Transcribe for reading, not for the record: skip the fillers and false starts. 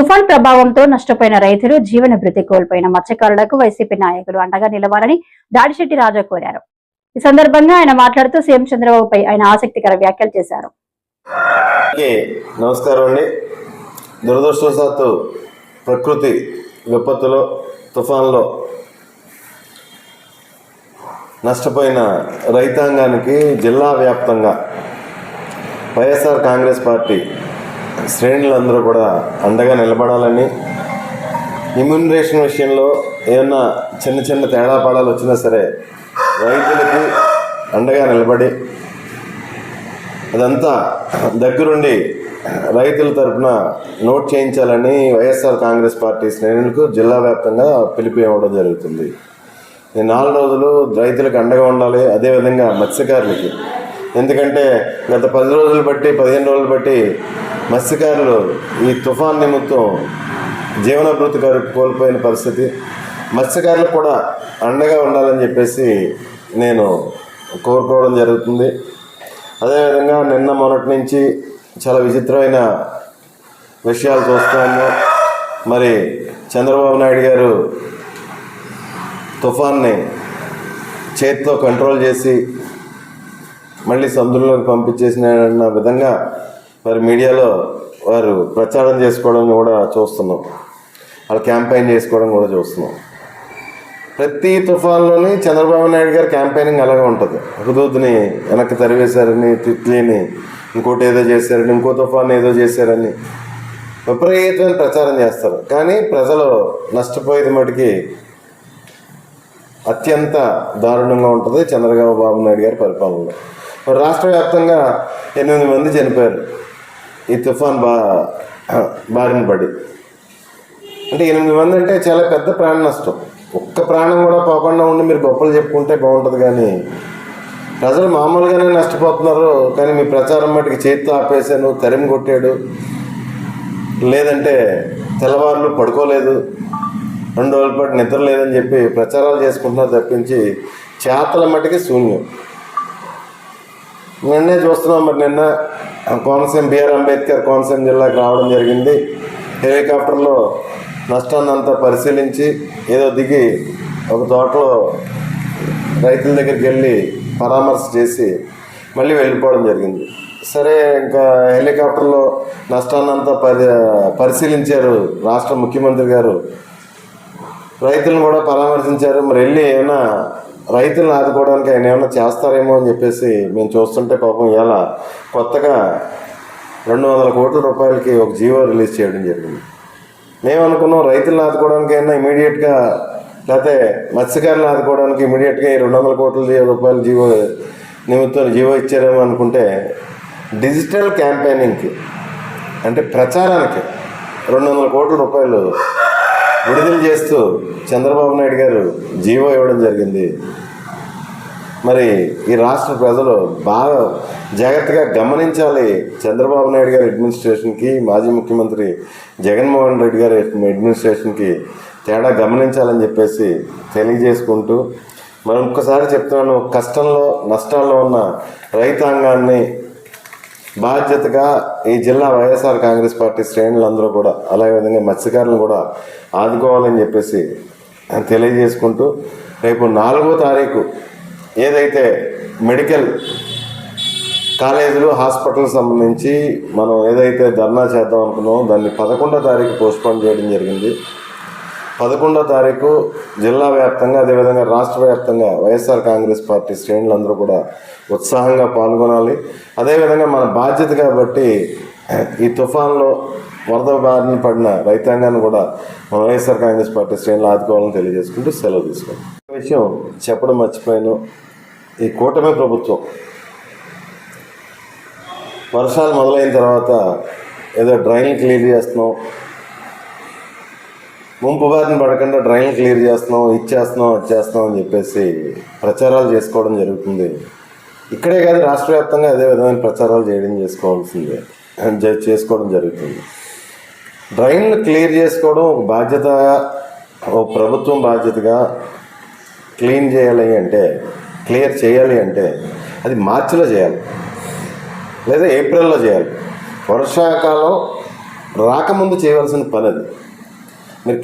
తుఫాన్ ప్రభావంతో నష్టపోయిన రైతులు జీవన భృతి కోల్పోయిన మత్స్యకారులకు వైసీపీ నాయకులు అండగా నిలవాలని దాడిశెట్టి రాజా కోరారు. ఈ సందర్భంగా ఆయన మాట్లాడుతూ సీఎం చంద్రబాబుపై ఆయన ఆసక్తికర వ్యాఖ్యలు చేశారు. నమస్కారం అండి. దురదృష్టవశాత్తు ప్రకృతి విపత్తులో తుఫాన్లో నష్టపోయిన రైతాంగానికి జిల్లా వ్యాప్తంగా వైఎస్ఆర్ కాంగ్రెస్ పార్టీ శ్రేణులందరూ కూడా అండగా నిలబడాలని, ఇమ్యూనరేషన్ విషయంలో ఏమన్నా చిన్న తేడా పాడాలు వచ్చినా సరే రైతులకి అండగా నిలబడి అదంతా దగ్గరుండి రైతుల తరఫున నోట్ చేయించాలని వైఎస్ఆర్ కాంగ్రెస్ పార్టీ శ్రేణులకు జిల్లా వ్యాప్తంగా పిలుపు ఇవ్వడం జరుగుతుంది. ఈ 4 రోజులు రైతులకు అండగా ఉండాలి, అదేవిధంగా మత్స్యకారులకి. ఎందుకంటే గత 10 రోజులు బట్టి 15 రోజులు బట్టి మత్స్యకారులు ఈ తుఫాన్ నిమిత్తం జీవనభృతి కోల్పోయిన పరిస్థితి. మత్స్యకారులకు కూడా అండగా ఉండాలని చెప్పేసి నేను కోరుకోవడం జరుగుతుంది. అదేవిధంగా నిన్న మొన్నటి నుంచి చాలా విచిత్రమైన విషయాలు చూస్తున్నాము. మరి చంద్రబాబు నాయుడు గారు తుఫాన్ని చేతితో కంట్రోల్ చేసి మళ్ళీ సముద్రంలోకి పంపించేసిన విధంగా మరి మీడియాలో వారు ప్రచారం చేసుకోవడం కూడా చూస్తున్నాం, వాళ్ళు క్యాంపెయిన్ చేసుకోవడం కూడా చూస్తున్నాం. ప్రతి తుఫాన్లోని చంద్రబాబు నాయుడు గారు క్యాంపెయినింగ్ అలాగే ఉంటుంది. హుదూద్ని వెనక్కి తరివేశారని, తిట్లీని ఇంకోటి ఏదో చేశారని, ఇంకో తుఫాన్ ఏదో చేశారని విపరీతమైన ప్రచారం చేస్తారు. కానీ ప్రజలు నష్టపోయేది మటుకి అత్యంత దారుణంగా ఉంటుంది చంద్రబాబు నాయుడు గారి పరిపాలనలో. మరి రాష్ట్ర వ్యాప్తంగా 8 మంది చనిపోయారు ఈ తుఫాన్ బారిన పడి. అంటే 8 మంది అంటే చాలా పెద్ద ప్రాణ నష్టం. ఒక్క ప్రాణం కూడా పోకుండా ఉండి మీరు గొప్పలు చెప్పుకుంటే బాగుంటుంది. కానీ ప్రజలు మామూలుగానే నష్టపోతున్నారు. కానీ మీ ప్రచారం మటుకు చేతితో ఆపేశాను, తరిమి కొట్టాడు, లేదంటే తెల్లవారులు పడుకోలేదు, 2 రోజుల పాటు నిద్ర లేదని చెప్పి ప్రచారాలు చేసుకుంటున్నారు తప్పించి చేతల మటుకి శూన్యం. నిన్నే చూస్తున్నాం. మరి నిన్న కోనసీమ బిఆర్ అంబేద్కర్ కోనసీమ జిల్లాకు రావడం జరిగింది. హెలికాప్టర్లో నష్టాన్ని అంతా పరిశీలించి ఏదో దిగి ఒక తోటలో రైతుల దగ్గరికి వెళ్ళి పరామర్శ చేసి మళ్ళీ వెళ్ళిపోవడం జరిగింది. సరే, ఇంకా హెలికాప్టర్లో నష్టాన్ని అంతా పరిశీలించారు రాష్ట్ర ముఖ్యమంత్రి గారు. రైతులను కూడా పరామర్శించారు. మరి వెళ్ళి ఏమైనా రైతులను ఆదుకోవడానికి ఆయన ఏమైనా చేస్తారేమో అని చెప్పేసి మేము చూస్తుంటే పాపం ఇలా కొత్తగా 200 కోట్ల రూపాయలకి ఒక జీవో రిలీజ్ చేయడం జరిగింది. మేము అనుకున్నాం రైతులను ఆదుకోవడానికి అయినా ఇమీడియట్గా, లేకపోతే మత్స్యకారులను ఆదుకోవడానికి ఇమీడియట్గా 200 కోట్ల రూపాయల నిమిత్తం జీవో ఇచ్చారేమో అనుకుంటే డిజిటల్ క్యాంపెయినింగ్కి అంటే ప్రచారానికి 200 కోట్ల రూపాయలు విడుదల చేస్తూ చంద్రబాబు నాయుడు గారు జీవో ఇవ్వడం జరిగింది. మరి ఈ రాష్ట్ర ప్రజలు బాగా జాగ్రత్తగా గమనించాలి. చంద్రబాబు నాయుడు గారి అడ్మినిస్ట్రేషన్కి, మాజీ ముఖ్యమంత్రి జగన్మోహన్ రెడ్డి గారి అడ్మినిస్ట్రేషన్కి తేడా గమనించాలని చెప్పేసి తెలియజేసుకుంటూ మరి ఒక్కసారి చెప్తున్నాను, కష్టంలో నష్టాల్లో ఉన్న రైతాంగాన్ని బాధ్యతగా ఈ జిల్లా వైఎస్ఆర్ కాంగ్రెస్ పార్టీ శ్రేణులందరూ కూడా, అలాగే విధంగా మత్స్యకారులను కూడా ఆదుకోవాలని చెప్పేసి తెలియజేసుకుంటూ రేపు 4వ తారీఖు ఏదైతే మెడికల్ కాలేజీలు, హాస్పిటల్ సంబంధించి మనం ఏదైతే ధర్నా చేద్దాం అనుకున్నామో దాన్ని 11వ తారీఖు పోస్ట్పోన్ చేయడం జరిగింది. 11వ తారీఖు జిల్లా వ్యాప్తంగా, అదేవిధంగా రాష్ట్ర వ్యాప్తంగా వైఎస్ఆర్ కాంగ్రెస్ పార్టీ శ్రేణులందరూ కూడా ఉత్సాహంగా పాల్గొనాలి. అదేవిధంగా మన బాధ్యత కాబట్టి ఈ తుఫాన్లో వరద బారిన పడిన రైతాంగాన్ని కూడా మన వైఎస్ఆర్ కాంగ్రెస్ పార్టీ శ్రేణులు ఆదుకోవాలని తెలియజేసుకుంటూ సెలవు తీసుకుంటాం. విషయం చెప్పడం మర్చిపోయాను. ఈ కూటమి ప్రభుత్వం వర్షాలు మొదలైన తర్వాత ఏదో డ్రైన్లు క్లియర్ చేస్తున్నాం, ముంపు బారిన పడకుండా డ్రైన్లు క్లియర్ చేస్తున్నాం, ఇచ్చేస్తున్నాం అని చెప్పేసి ప్రచారాలు చేసుకోవడం జరుగుతుంది. ఇక్కడే కాదు, రాష్ట్ర వ్యాప్తంగా అదే విధమైన ప్రచారాలు చేసుకోవడం జరుగుతుంది. డ్రైన్లు క్లియర్ చేసుకోవడం ఒక బాధ్యత, ఒక ప్రభుత్వం బాధ్యతగా క్లీన్ చేయాలి అంటే, క్లియర్ చేయాలి అంటే అది మార్చిలో చేయాలి లేదా ఏప్రిల్లో చేయాలి. వర్షాకాలం రాకముందు చేయవలసిన పని అది.